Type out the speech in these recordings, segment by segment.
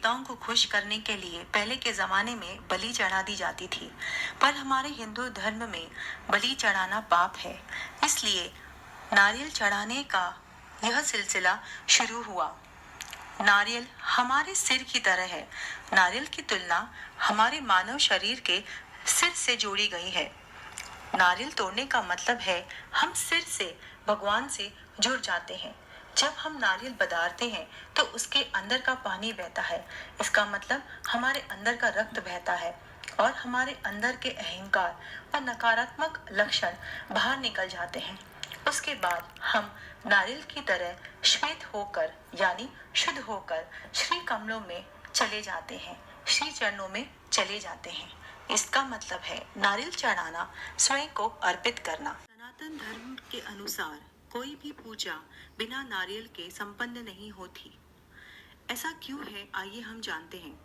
देवताओं को खुश करने के लिए पहले के जमाने में बलि चढ़ा दी जाती थी, पर हमारे हिंदू धर्म में बलि चढ़ाना पाप है। इसलिए नारियल चढ़ाने का यह सिलसिला शुरू हुआ। नारियल हमारे सिर की तरह है। नारियल की तुलना हमारे मानव शरीर के सिर से जोड़ी गई है। नारियल तोड़ने का मतलब है हम सिर से भगवान से जुड़ जाते हैं। जब हम नारियल बदारते हैं तो उसके अंदर का पानी बहता है। इसका मतलब हमारे अंदर का रक्त बहता है और हमारे अंदर के अहंकार और नकारात्मक लक्षण बाहर निकल जाते हैं। उसके बाद हम नारियल की तरह श्वेत होकर यानी शुद्ध होकर श्री कमलों में चले जाते हैं, श्री चरणों में चले जाते हैं। इसका मतलब है नारियल चढ़ाना, स्वयं को अर्पित करना। सनातन धर्म के अनुसार कोई भी पूजा बिना नारियल के संपन्न नहीं होती। ऐसा क्यों है, आइए हम जानते हैं।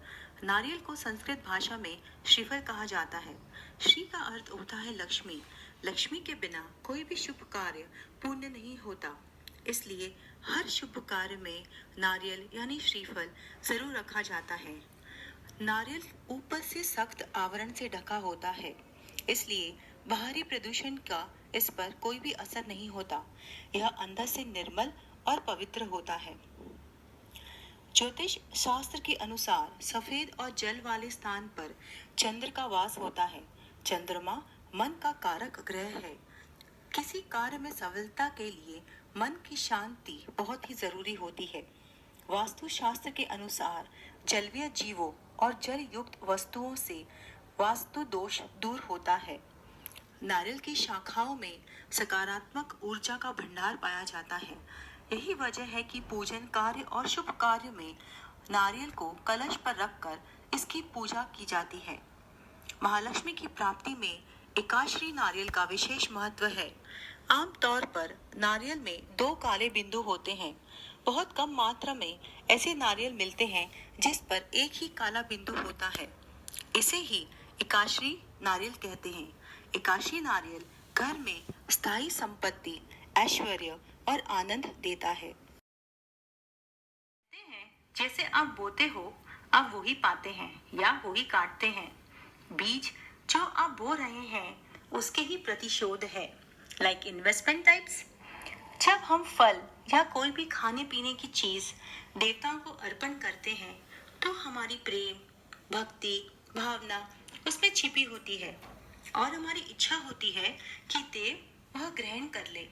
नारियल को संस्कृत भाषा में श्रीफल कहा जाता है। श्री का अर्थ होता है लक्ष्मी। लक्ष्मी के बिना कोई भी शुभ कार्य पूर्ण नहीं होता। इसलिए हर शुभ कार्य में नारियल यानी श्रीफल जरूर रखा जाता है। नारियल ऊपर से सख्त आवरण से ढका होता है, इसलिए बाहरी प्रदूषण का इस पर कोई भी असर नहीं होता। यह अंदर से निर्मल और पवित्र होता है। ज्योतिष शास्त्र के अनुसार सफेद और जल वाले स्थान पर चंद्र का वास होता है। चंद्रमा मन का कारक ग्रह है। किसी कार्य में सफलता के लिए मन की शांति बहुत ही जरूरी होती है। वास्तु शास्त्र के अनुसार जलीय जीवों और जल युक्त वस्तुओं से वास्तु दोष दूर होता है। नारियल की शाखाओं में सकारात्मक ऊर्जा का भंडार पाया जाता है। यही वजह है कि पूजन कार्य और शुभ कार्य में नारियल को कलश पर रखकर इसकी पूजा की जाती है। महालक्ष्मी की प्राप्ति में एकाश्री नारियल का विशेष महत्व है। आमतौर पर नारियल में 2 काले बिंदु होते हैं। बहुत कम मात्रा में ऐसे नारियल मिलते हैं जिस पर एक ही काला बिंदु होता है। इसे ही एकाश्री नारियल कहते हैं। एकाशी नारियल घर में स्थायी संपत्ति, ऐश्वर्य और आनंद देता है। जैसे आप बोते हो, आप वो ही पाते हैं या वो ही काटते हैं। बीज जो आप बो रहे हैं उसके ही प्रतिशोध है। Like investment types. जब हम फल या कोई भी खाने पीने की चीज देवताओं को अर्पण करते हैं तो हमारी प्रेम, भक्ति, भावना उसमें छिपी होती है और हमारी इच्छा होती है कि देव वह ग्रहण कर ले।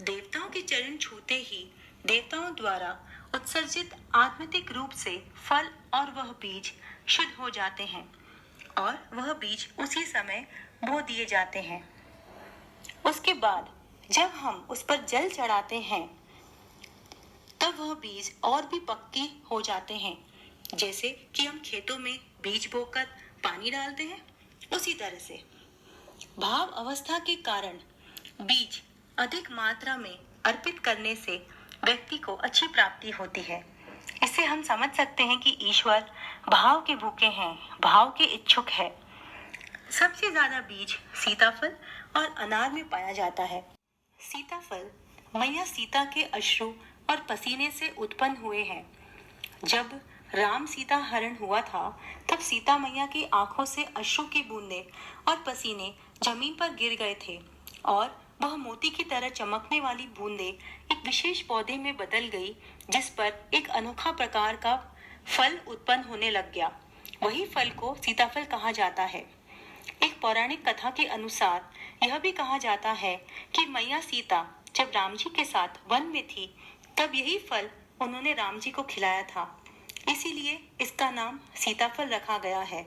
देवताओं के चरण छूते ही देवताओं द्वारा उत्सर्जित आत्मिक रूप से फल और वह बीज शुद्ध हो जाते हैं और वह बीज उसी समय बो दिए जाते हैं। उसके बाद जब हम उस पर जल चढ़ाते हैं तब वह बीज और भी पक्के हो जाते हैं। जैसे कि हम खेतों में बीज बोकर पानी डालते हैं, उसी तरह से भाव अवस्था के कारण बीज अधिक मात्रा में अर्पित करने से व्यक्ति को अच्छी प्राप्ति होती है। इससे हम समझ सकते हैं कि ईश्वर भाव के भूखे हैं, भाव के इच्छुक है। सबसे ज्यादा बीज सीताफल और अनार में पाया जाता है। सीताफल मैया सीता के अश्रु और पसीने से उत्पन्न हुए हैं। जब राम सीता हरण हुआ था तब सीता मैया की आंखों से अश्रु की बूंदें और पसीने जमीन पर गिर गए थे और वह मोती की तरह चमकने वाली बूंदें एक विशेष पौधे में बदल गई, जिस पर एक अनोखा प्रकार का फल उत्पन्न होने लग गया। वही फल को सीताफल कहा जाता है। एक पौराणिक कथा के अनुसार यह भी कहा जाता है कि मैया सीता जब राम जी के साथ वन में थी तब यही फल उन्होंने राम जी को खिलाया था। इसीलिए इसका नाम सीताफल रखा गया है।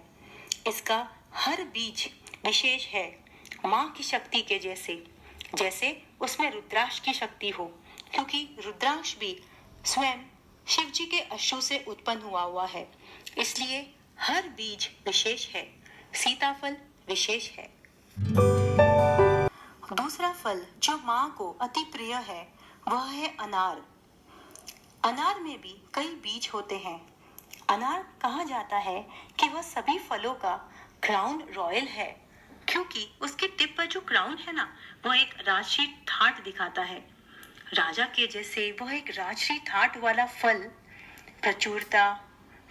इसका हर बीज विशेष है, माँ की शक्ति के जैसे, जैसे उसमें रुद्राक्ष की शक्ति हो, क्योंकि रुद्राक्ष भी स्वयं शिव जी के अश्रु से उत्पन्न हुआ है। इसलिए हर बीज विशेष है, सीताफल विशेष है। दूसरा फल जो माँ को अति प्रिय है वह है अनार। अनार में भी कई बीज होते हैं। अनार कहा जाता है कि वह सभी फलों का क्राउन रॉयल है, क्योंकि उसके टिप पर जो क्राउन है ना, वह एक राजसी ठाट दिखाता है। राजा के जैसे वह एक राजसी ठाट वाला फल, प्रचुरता,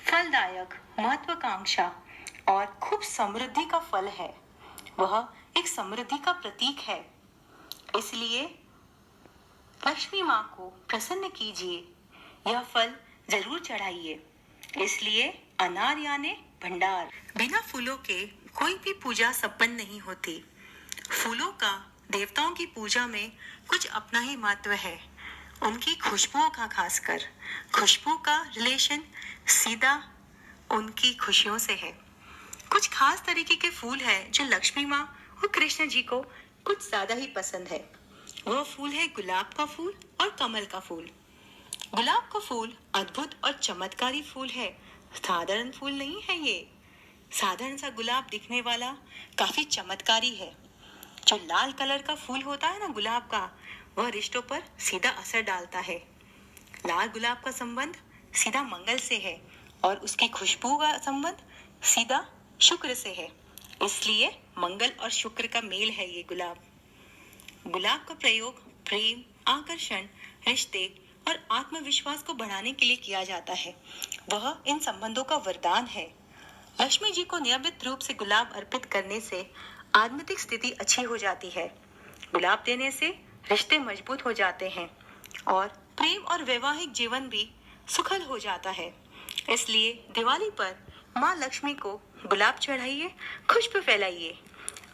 फलदायक, महत्वाकांक्षा और खूब समृद्धि का फल है। वह एक समृद्धि का प्रतीक है। इसलिए लक्ष्मी माँ को प्रसन्न कीजिए, यह फल जरूर चढ़ाइए। इसलिए अनार यानी भंडार। बिना फूलों के कोई भी पूजा संपन्न नहीं होती। फूलों का देवताओं की पूजा में कुछ अपना ही महत्व है। उनकी खुशबुओं का, खासकर खुशबू का रिलेशन सीधा उनकी खुशियों से है। कुछ खास तरीके के फूल हैं जो लक्ष्मी माँ और कृष्ण जी को कुछ ज्यादा ही पसंद है। वह फूल है गुलाब का फूल और कमल का फूल। गुलाब का फूल अद्भुत और चमत्कारी फूल है। साधारण फूल नहीं है ये। साधारण सा गुलाब दिखने वाला काफी चमत्कारी है। जो लाल कलर का फूल होता है ना गुलाब का, वह रिश्तों पर सीधा असर डालता है। लाल गुलाब का संबंध सीधा मंगल से है और उसकी खुशबू का संबंध सीधा शुक्र से है। इसलिए मंगल और शुक्र का मेल है ये गुलाब। गुलाब का प्रयोग प्रेम, आकर्षण, रिश्ते और आत्मविश्वास को बढ़ाने के लिए किया जाता है। वह इन संबंधों का वरदान है। लक्ष्मी जी को नियमित रूप से गुलाब अर्पित करने से आध्यात्मिक स्थिति अच्छी हो जाती है। गुलाब देने से रिश्ते मजबूत हो जाते हैं और प्रेम और वैवाहिक जीवन भी सुखद हो जाता है। इसलिए दिवाली पर माँ लक्ष्मी को गुलाब चढ़ाइए, खुशबू फैलाइए।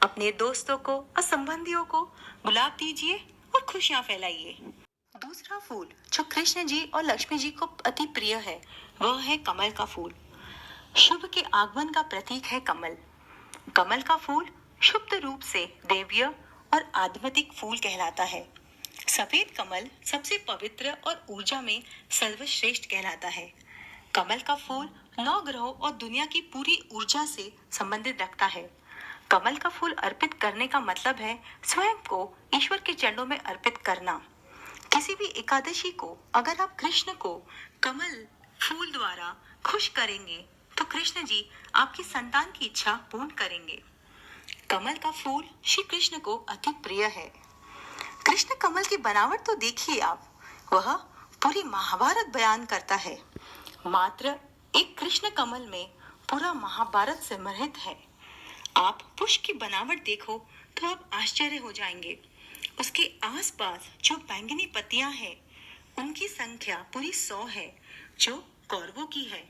अपने दोस्तों को और संबंधियों को गुलाब दीजिए और खुशियां फैलाइए। दूसरा फूल जो कृष्ण जी और लक्ष्मी जी को अति प्रिय है, वह है कमल का फूल। शुभ के आगमन का प्रतीक है कमल। कमल का फूल शुद्ध रूप से दैवीय और आध्यात्मिक फूल कहलाता है। सफेद कमल सबसे पवित्र और ऊर्जा में सर्वश्रेष्ठ कहलाता है। कमल का फूल 9 ग्रहों और दुनिया की पूरी ऊर्जा से संबंधित रखता है। कमल का फूल अर्पित करने का मतलब है स्वयं को ईश्वर के चरणों में अर्पित करना। किसी भी एकादशी को अगर आप कृष्ण को कमल फूल द्वारा खुश करेंगे तो कृष्ण जी आपकी संतान की इच्छा पूर्ण करेंगे। कमल का फूल श्री कृष्ण को अति प्रिय है। कृष्ण कमल की बनावट तो देखिए आप, वह पूरी महाभारत बयान करता है। मात्र एक कृष्ण कमल में पूरा महाभारत समाहित है। आप पुष्प की बनावट देखो तो आप आश्चर्य हो जाएंगे। उसके आसपास जो बैंगनी पत्तियां हैं, उनकी संख्या पूरी 100 है, जो कौरवों की है।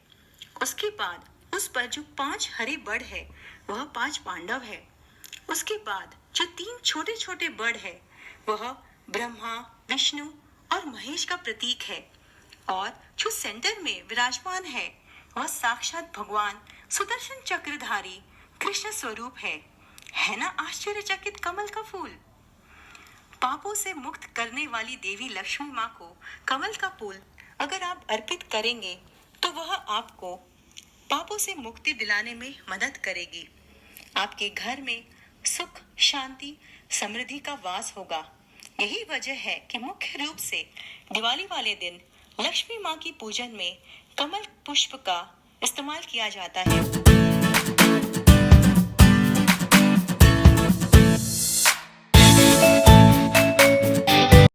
उसके बाद उस पर जो 5 हरे बड़ है, वह 5 पांडव है। उसके बाद जो 3 छोटे छोटे बड़ है, वह ब्रह्मा, विष्णु और महेश का प्रतीक है। और जो सेंटर में विराजमान है, वह साक्षात भगवान सुदर्शन चक्रधारी कृष्ण स्वरूप है ना आश्चर्यचकित कमल का फूल। पापों से मुक्त करने वाली देवी लक्ष्मी माँ को कमल का फूल अगर आप अर्पित करेंगे तो वह आपको पापों से मुक्ति दिलाने में मदद करेगी। आपके घर में सुख, शांति, समृद्धि का वास होगा। यही वजह है कि मुख्य रूप से दिवाली वाले दिन लक्ष्मी माँ की पूजन में कमल पुष्प का इस्तेमाल किया जाता है।